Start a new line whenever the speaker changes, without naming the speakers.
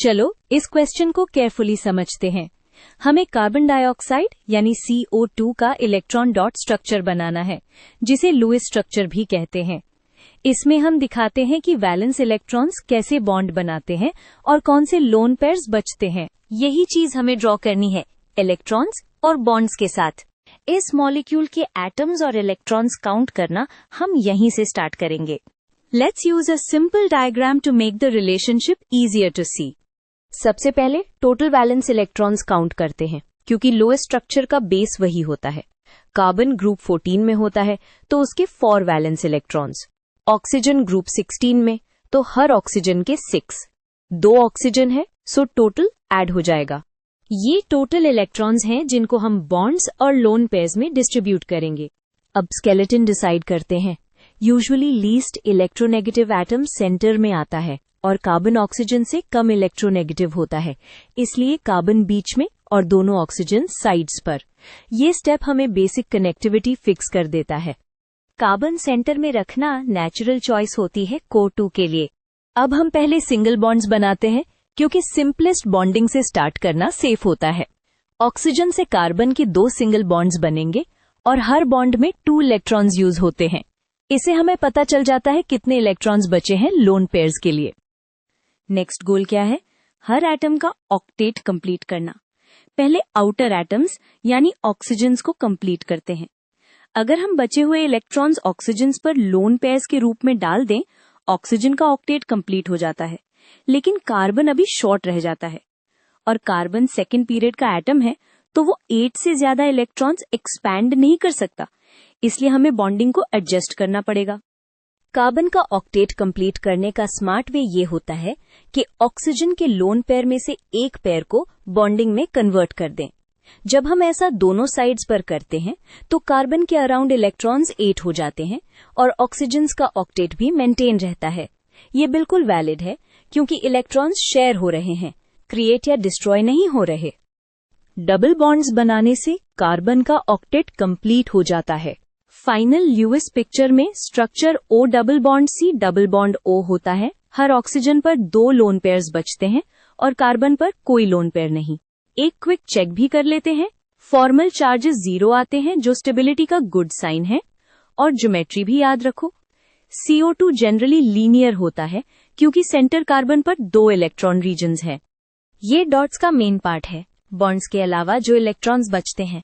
चलो इस क्वेश्चन को केयरफुली समझते हैं। हमें कार्बन डाइऑक्साइड यानी CO2 का इलेक्ट्रॉन डॉट स्ट्रक्चर बनाना है, जिसे लुईस स्ट्रक्चर भी कहते हैं। इसमें हम दिखाते हैं कि वैलेंस इलेक्ट्रॉन्स कैसे बॉन्ड बनाते हैं और कौन से लोन पेयर्स बचते हैं। यही चीज हमें ड्रॉ करनी है इलेक्ट्रॉन्स और बॉन्ड्स के साथ। इस मॉलिक्यूल के एटम्स और इलेक्ट्रॉन्स काउंट करना हम यहीं से स्टार्ट करेंगे। Let's use a simple diagram to make the relationship easier to see. सबसे पहले टोटल वैलेंस इलेक्ट्रॉन्स काउंट करते हैं, क्योंकि लोएस्ट स्ट्रक्चर का बेस वही होता है। कार्बन ग्रुप 14 में होता है तो उसके 4 वैलेंस इलेक्ट्रॉन्स, ऑक्सीजन ग्रुप 16 में तो हर ऑक्सीजन के 6, 2 ऑक्सीजन है सो टोटल ऐड हो जाएगा। ये टोटल इलेक्ट्रॉन्स हैं जिनको हम बॉन्ड्स और लोन पेयर्स में डिस्ट्रीब्यूट करेंगे। अब स्केलेटन डिसाइड करते हैं। Usually least electronegative atom centre में आता है और कार्बन ऑक्सीजन से कम इलेक्ट्रोनेगेटिव होता है, इसलिए कार्बन बीच में और दोनों ऑक्सीजन साइड्स पर। ये स्टेप हमें बेसिक कनेक्टिविटी फिक्स कर देता है। कार्बन सेंटर में रखना नेचुरल चॉइस होती है कोर 2 के लिए। अब हम पहले सिंगल बॉन्ड्स बनाते हैं, क्योंकि सिंपलेस्ट बॉन्डिंग से स्टार्ट करना सेफ होता है। ऑक्सीजन से कार्बन के 2 सिंगल बॉन्ड्स बनेंगे और हर बॉन्ड में 2 इलेक्ट्रॉन्स यूज होते हैं। इससे हमें पता चल जाता है कितने इलेक्ट्रॉन्स बचे हैं लोन पेयर्स के लिए। नेक्स्ट गोल क्या है? हर एटम का ऑक्टेट कंप्लीट करना। पहले आउटर एटम्स यानी ऑक्सीजन्स को कंप्लीट करते हैं। अगर हम बचे हुए इलेक्ट्रॉन्स ऑक्सीजन्स पर लोन पेयर्स के रूप में डाल दें, ऑक्सीजन का ऑक्टेट कंप्लीट हो जाता है, लेकिन कार्बन अभी शॉर्ट रह जाता है। और कार्बन सेकेंड पीरियड का एटम है तो वो 8 से ज्यादा इलेक्ट्रॉन्स एक्सपैंड नहीं कर सकता, इसलिए हमें बॉन्डिंग को एडजस्ट करना पड़ेगा। कार्बन का ऑक्टेट कंप्लीट करने का स्मार्ट वे ये होता है कि ऑक्सीजन के लोन पेयर में से एक पेयर को बॉन्डिंग में कन्वर्ट कर दें। जब हम ऐसा दोनों साइड्स पर करते हैं तो कार्बन के अराउंड इलेक्ट्रॉन्स 8 हो जाते हैं और ऑक्सीजन का ऑक्टेट भी मेंटेन रहता है। ये बिल्कुल वैलिड है, क्योंकि इलेक्ट्रॉन्स शेयर हो रहे हैं, क्रिएट या डिस्ट्रॉय नहीं हो रहे। डबल बॉन्ड्स बनाने से कार्बन का ऑक्टेट कंप्लीट हो जाता है। फाइनल यूएस पिक्चर में structure O double bond C double bond O होता है। हर ऑक्सीजन पर 2 लोन पेयर्स बचते हैं और कार्बन पर कोई लोन पेयर नहीं। एक क्विक चेक भी कर लेते हैं। फॉर्मल चार्जेस 0 आते हैं, जो स्टेबिलिटी का गुड साइन है। और ज्योमेट्री भी याद रखो। CO2 जनरली लीनियर होता है, क्योंकि सेंटर कार्बन पर 2 इलेक्ट्रॉन रीजन्स हैं। ये डॉट्स का मेन पार्ट है। बॉन्ड्स के अलावा जो इलेक्ट्रॉन्स बचते हैं